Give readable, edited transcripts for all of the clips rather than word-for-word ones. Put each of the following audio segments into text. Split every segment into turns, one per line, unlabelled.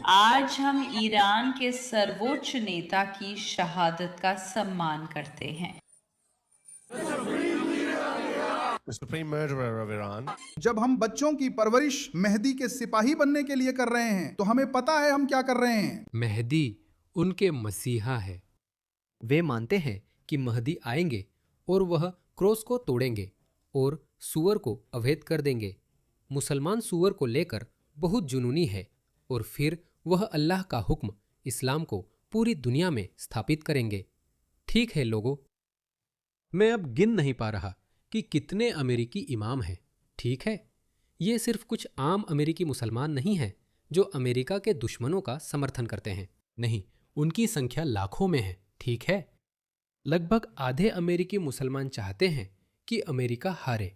आज हम ईरान के सर्वोच्च नेता की शहादत का सम्मान करते हैं।
The supreme murderer of Iran.
जब हम बच्चों की परवरिश मेहदी के सिपाही बनने के लिए कर रहे हैं तो हमें पता है हम क्या कर रहे हैं।
मेहदी उनके मसीहा है। वे मानते हैं कि महदी आएंगे और वह क्रोस को तोड़ेंगे और सूअर को अवैध कर देंगे। मुसलमान सूअर को लेकर बहुत जुनूनी है और फिर वह अल्लाह का हुक्म इस्लाम को पूरी दुनिया में स्थापित करेंगे। ठीक है लोगों, मैं अब गिन नहीं पा रहा कि कितने अमेरिकी इमाम हैं। ठीक है, ये सिर्फ कुछ आम अमेरिकी मुसलमान नहीं हैं जो अमेरिका के दुश्मनों का समर्थन करते हैं। नहीं, उनकी संख्या लाखों में है। ठीक है, लगभग आधे अमेरिकी मुसलमान चाहते हैं कि अमेरिका हारे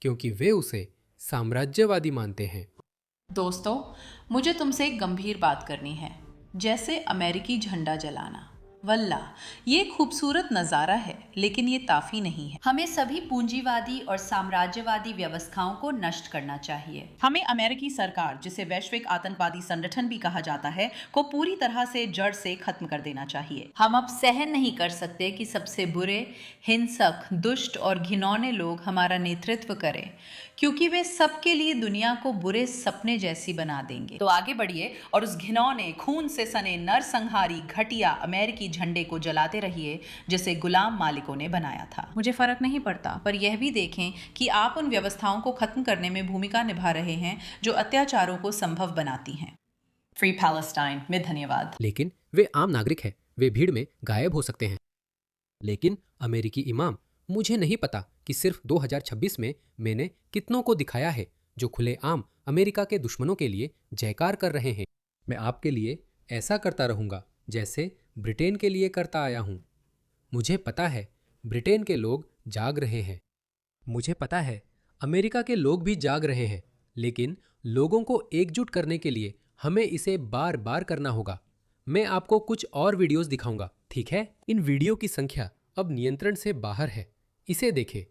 क्योंकि वे उसे साम्राज्यवादी मानते हैं।
दोस्तों, मुझे तुमसे एक गंभीर बात करनी है, जैसे अमेरिकी झंडा जलाना। वल्ला, ये खूबसूरत नज़ारा है, लेकिन ये काफ़ी नहीं है। हमें सभी पूंजीवादी और साम्राज्यवादी व्यवस्थाओं को नष्ट करना चाहिए। हमें अमेरिकी सरकार, जिसे वैश्विक आतंकवादी संगठन भी कहा जाता है, को पूरी तरह से जड़ से खत्म कर देना चाहिए। हम अब सहन नहीं कर सकते कि सबसे बुरे, हिंसक, दुष्ट और घिनौने लोग हमारा नेतृत्व करें, क्योंकि वे सबके लिए दुनिया को बुरे सपने जैसी बना देंगे। तो आगे बढ़िए और उस घिनौने, खून से सने, नरसंहारी, घटिया अमेरिकी झंडे को जलाते रहिए जिसे गुलाम मालिकों ने बनाया था। मुझे फर्क नहीं पड़ता, पर यह भी देखें कि आप उन व्यवस्थाओं को खत्म करने में भूमिका निभा रहे हैं जो अत्याचारों को संभव बनाती हैं। फ्री पैलेस्टाइन में धन्यवाद।
लेकिन वे आम नागरिक हैं, वे भीड़ में गायब हो सकते हैं। लेकिन अमेरिकी इमाम, मुझे नहीं पता कि सिर्फ 2026 में मैंने कितनों को दिखाया है जो खुलेआम अमेरिका के दुश्मनों के लिए जयकार कर रहे हैं। मैं आपके लिए ऐसा करता रहूंगा जैसे ब्रिटेन के लिए करता आया हूं। मुझे पता है ब्रिटेन के लोग जाग रहे हैं। मुझे पता है अमेरिका के लोग भी जाग रहे हैं, लेकिन लोगों को एकजुट करने के लिए हमें इसे बार बार करना होगा। मैं आपको कुछ और वीडियोस दिखाऊंगा, ठीक है? इन वीडियो की संख्या अब नियंत्रण से बाहर है। इसे देखें।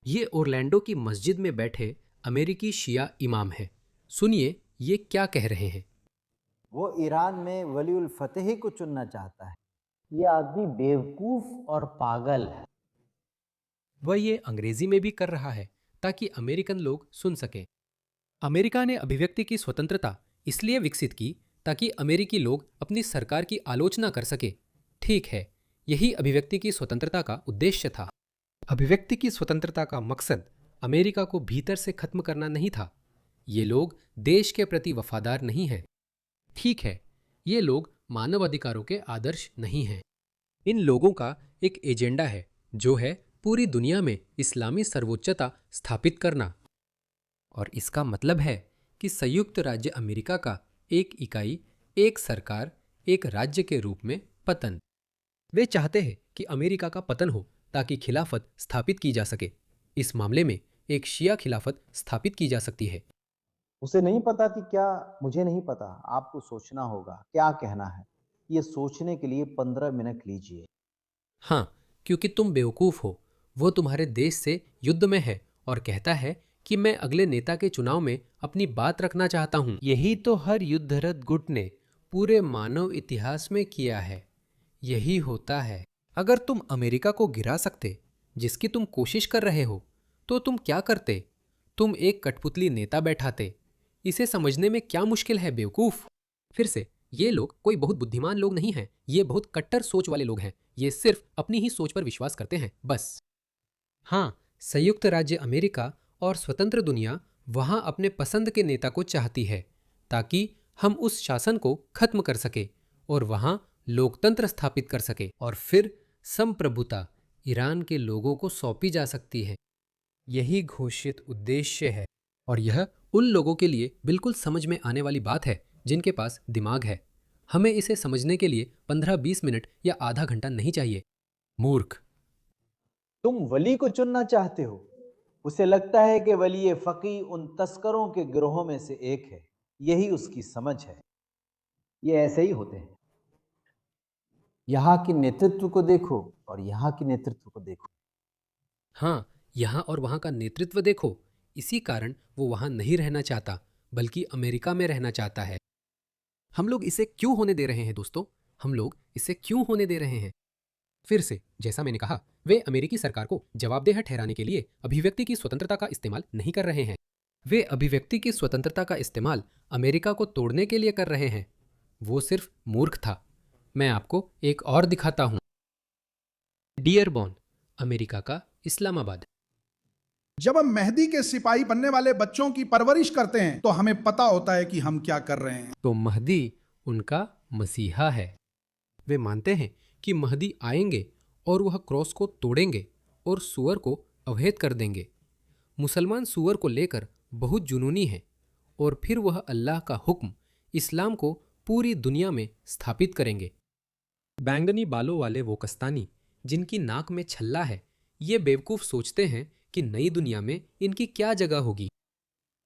ये ओरलैंडो की मस्जिद में बैठे अमेरिकी शिया इमाम हैं। सुनिए ये क्या कह रहे हैं।
वो ईरान में वली उल फतेह को चुनना चाहता है। ये आदमी बेवकूफ और पागल है।
वह ये अंग्रेजी में भी कर रहा है ताकि अमेरिकन लोग सुन सकें। अमेरिका ने अभिव्यक्ति की स्वतंत्रता इसलिए विकसित की ताकि अमेरिकी लोग अपनी सरकार की आलोचना कर सके। ठीक है, यही अभिव्यक्ति की स्वतंत्रता का उद्देश्य था। अभिव्यक्ति की स्वतंत्रता का मकसद अमेरिका को भीतर से खत्म करना नहीं था। ये लोग देश के प्रति वफादार नहीं हैं। ठीक है, ये लोग मानव अधिकारों के आदर्श नहीं हैं। इन लोगों का एक एजेंडा है जो है पूरी दुनिया में इस्लामी सर्वोच्चता स्थापित करना। और इसका मतलब है कि संयुक्त राज्य अमेरिका का एक इकाई, एक सरकार, एक राज्य के रूप में पतन। वे चाहते हैं कि अमेरिका का पतन हो ताकि खिलाफत स्थापित की जा सके। इस मामले में एक शिया खिलाफत स्थापित की जा सकती है।
उसे नहीं पता कि क्या, मुझे नहीं पता, आपको सोचना होगा क्या कहना है। ये सोचने के लिए 15 मिनट लीजिए।
हाँ, क्योंकि तुम बेवकूफ़ हो। वो तुम्हारे देश से युद्ध में है और कहता है कि मैं अगले नेता के चुनाव में अपनी बात रखना चाहता हूँ। यही तो हर युद्धरत गुट ने पूरे मानव इतिहास में किया है। यही होता है। अगर तुम अमेरिका को गिरा सकते, जिसकी तुम कोशिश कर रहे हो, तो तुम क्या करते? तुम एक कठपुतली नेता बैठाते। इसे समझने में क्या मुश्किल है बेवकूफ? फिर से, ये लोग कोई बहुत बुद्धिमान लोग नहीं हैं। ये बहुत कट्टर सोच वाले लोग हैं। ये सिर्फ अपनी ही सोच पर विश्वास करते हैं, बस। हाँ, संयुक्त राज्य अमेरिका और स्वतंत्र दुनिया वहाँ अपने पसंद के नेता को चाहती है ताकि हम उस शासन को खत्म कर सके और वहाँ लोकतंत्र स्थापित कर सके और फिर संप्रभुता ईरान के लोगों को सौंपी जा सकती है। यही घोषित उद्देश्य है और यह उन लोगों के लिए बिल्कुल समझ में आने वाली बात है जिनके पास दिमाग है। हमें इसे समझने के लिए 15-20 मिनट या आधा घंटा नहीं चाहिए। मूर्ख,
तुम वली को चुनना चाहते हो। उसे लगता है कि वली फकी उन तस्करों के गिरोहों में से एक है। यही उसकी समझ है। ये ऐसे ही होते हैं। यहाँ के नेतृत्व को देखो और यहाँ के नेतृत्व को देखो।
हाँ, यहाँ और वहाँ का नेतृत्व देखो। इसी कारण वो वहाँ नहीं रहना चाहता, बल्कि अमेरिका में रहना चाहता है। हम लोग इसे क्यों होने दे रहे हैं दोस्तों? हम लोग इसे क्यों होने दे रहे हैं? फिर से, जैसा मैंने कहा, वे अमेरिकी सरकार को जवाबदेह ठहराने के लिए अभिव्यक्ति की स्वतंत्रता का इस्तेमाल नहीं कर रहे हैं। वे अभिव्यक्ति की स्वतंत्रता का इस्तेमाल अमेरिका को तोड़ने के लिए कर रहे हैं। वो सिर्फ मूर्ख था। मैं आपको एक और दिखाता हूं। डियरबॉर्न, अमेरिका का इस्लामाबाद।
जब हम मेहदी के सिपाही बनने वाले बच्चों की परवरिश करते हैं तो हमें पता होता है कि हम क्या कर रहे हैं।
तो महदी उनका मसीहा है। वे मानते हैं कि महदी आएंगे और वह क्रॉस को तोड़ेंगे और सूअर को अवैध कर देंगे। मुसलमान सूअर को लेकर बहुत जुनूनी है और फिर वह अल्लाह का हुक्म, इस्लाम को पूरी दुनिया में स्थापित करेंगे। बैंगनी बालों वाले वो कस्तानी जिनकी नाक में छल्ला है, ये बेवकूफ़ सोचते हैं कि नई दुनिया में इनकी क्या जगह होगी।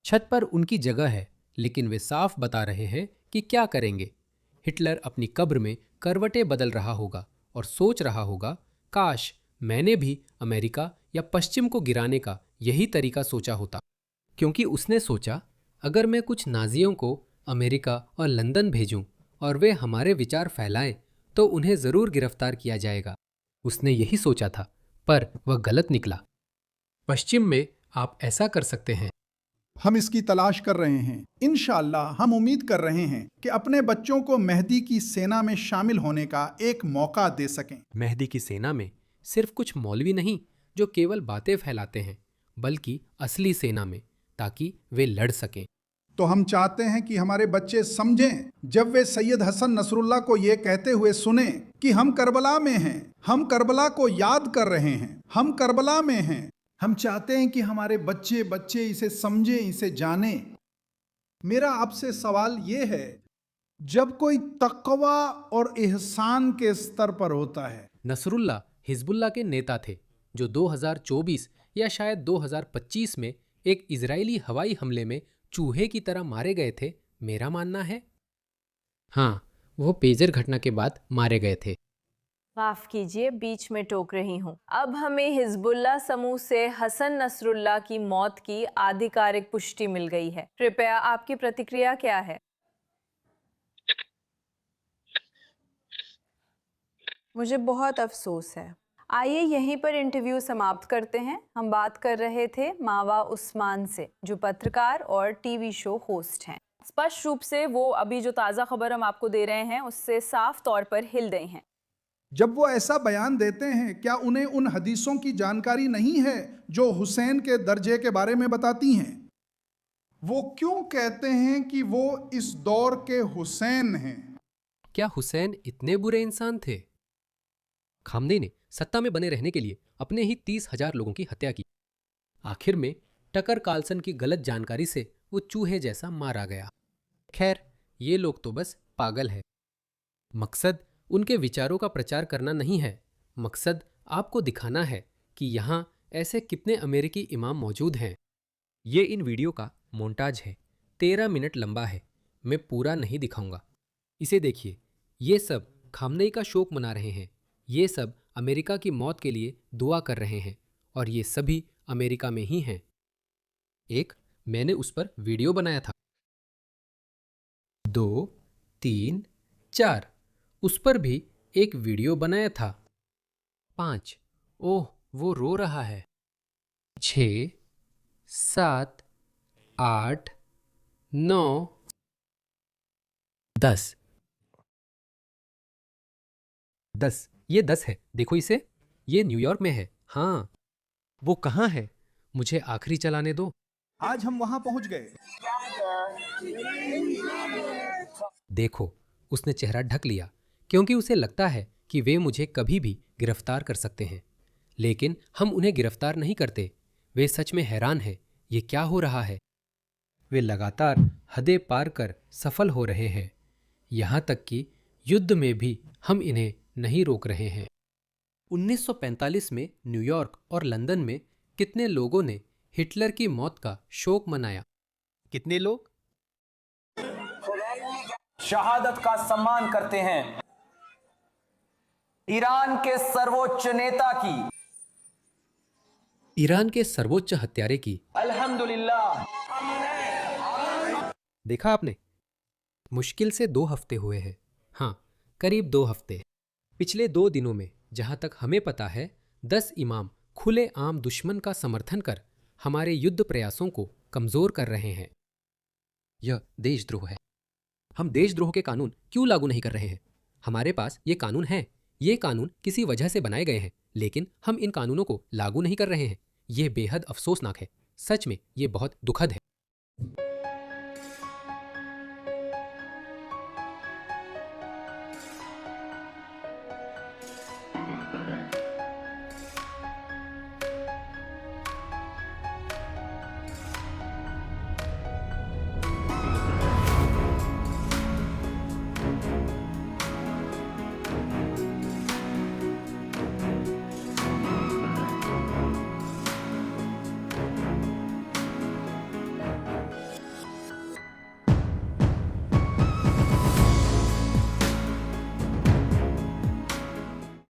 छत पर उनकी जगह है, लेकिन वे साफ बता रहे हैं कि क्या करेंगे। हिटलर अपनी कब्र में करवटें बदल रहा होगा और सोच रहा होगा, काश मैंने भी अमेरिका या पश्चिम को गिराने का यही तरीका सोचा होता। क्योंकि उसने सोचा, अगर मैं कुछ नाजियों को अमेरिका और लंदन भेजूं और वे हमारे विचार फैलाएं तो उन्हें ज़रूर गिरफ्तार किया जाएगा। उसने यही सोचा था, पर वह गलत निकला। पश्चिम में आप ऐसा कर सकते हैं।
हम इसकी तलाश कर रहे हैं। इंशाअल्लाह हम उम्मीद कर रहे हैं कि अपने बच्चों को मेहदी की सेना में शामिल होने का एक मौका दे सकें।
मेहदी की सेना में सिर्फ कुछ मौलवी नहीं जो केवल बातें फैलाते हैं, बल्कि असली सेना में, ताकि वे लड़ सकें।
तो हम चाहते हैं कि हमारे बच्चे समझें, जब वे सैयद हसन नसरुल्लाह को ये कहते हुए सुने कि हम करबला में हैं, हम करबला को याद कर रहे हैं, हम करबला में हैं। हम चाहते हैं कि हमारे बच्चे इसे समझें, इसे जानें। मेरा आपसे सवाल ये है, जब कोई तकवा और एहसान के स्तर पर होता है।
नसरुल्लाह हिजबुल्लाह के नेता थे जो 2024 या शायद 2025 में एक इजरायली हवाई हमले में चूहे की तरह मारे गए थे, मेरा मानना है। हाँ, वो पेजर घटना के बाद मारे गए थे।
माफ कीजिए, बीच में टोक रही हूँ। अब हमें हिजबुल्लाह समूह से हसन नसरुल्लाह की मौत की आधिकारिक पुष्टि मिल गई है। कृपया आपकी प्रतिक्रिया क्या है? मुझे बहुत अफसोस है। आइए यहीं पर इंटरव्यू समाप्त करते हैं। हम बात कर रहे थे मावा उस्मान से, जो पत्रकार और टीवी शो होस्ट हैं। स्पष्ट रूप से वो अभी जो ताज़ा खबर हम आपको दे रहे हैं उससे साफ तौर पर हिल गए हैं।
जब वो ऐसा बयान देते हैं, क्या उन्हें उन हदीसों की जानकारी नहीं है जो हुसैन के दर्जे के बारे में बताती हैं? वो क्यों कहते हैं कि वो इस दौर के हुसैन हैं?
क्या हुसैन इतने बुरे इंसान थे? खामनेई ने सत्ता में बने रहने के लिए अपने ही 30,000 लोगों की हत्या की। आखिर में टकर कार्लसन की गलत जानकारी से वो चूहे जैसा मारा गया। खैर, ये लोग तो बस पागल है। मकसद उनके विचारों का प्रचार करना नहीं है। मकसद आपको दिखाना है कि यहाँ ऐसे कितने अमेरिकी इमाम मौजूद हैं। ये इन वीडियो का मोन्टाज है, 13 मिनट लंबा है। मैं पूरा नहीं दिखाऊंगा। इसे देखिए। ये सब खामनेई का शोक मना रहे हैं। ये सब अमेरिका की मौत के लिए दुआ कर रहे हैं और ये सभी अमेरिका में ही हैं। एक मैंने उस पर वीडियो बनाया था। 2, 3, 4 उस पर भी एक वीडियो बनाया था। 5 ओह वो रो रहा है। 6, 7, 8, 9, 10 ये 10 है। देखो इसे, ये न्यूयॉर्क में है। हाँ, वो कहाँ है? मुझे आखिरी चलाने दो।
आज हम वहां पहुंच गए।
देखो, उसने चेहरा ढक लिया क्योंकि उसे लगता है कि वे मुझे कभी भी गिरफ्तार कर सकते हैं। लेकिन हम उन्हें गिरफ्तार नहीं करते। वे सच में हैरान हैं, ये क्या हो रहा है। वे लगातार हदें पार कर सफल हो रहे हैं। यहाँ तक कि युद्ध में भी हम इन्हें नहीं रोक रहे हैं। 1945 में न्यूयॉर्क और लंदन में कितने लोगों ने हिटलर की मौत का शोक मनाया? कितने लोग?
शहादत का सम्मान करते हैं ईरान के सर्वोच्च नेता की,
ईरान के सर्वोच्च हत्यारे की।
अल्हम्दुलिल्लाह।
देखा आपने? मुश्किल से 2 हफ्ते हुए हैं। हाँ, करीब 2 हफ्ते। पिछले 2 दिनों में जहाँ तक हमें पता है 10 इमाम खुले आम दुश्मन का समर्थन कर हमारे युद्ध प्रयासों को कमजोर कर रहे हैं। यह देशद्रोह है। हम देशद्रोह के कानून क्यों लागू नहीं कर रहे हैं? हमारे पास ये कानून हैं। ये कानून किसी वजह से बनाए गए हैं, लेकिन हम इन कानूनों को लागू नहीं कर रहे हैं। यह बेहद अफसोसनाक है। सच में ये बहुत दुखद है।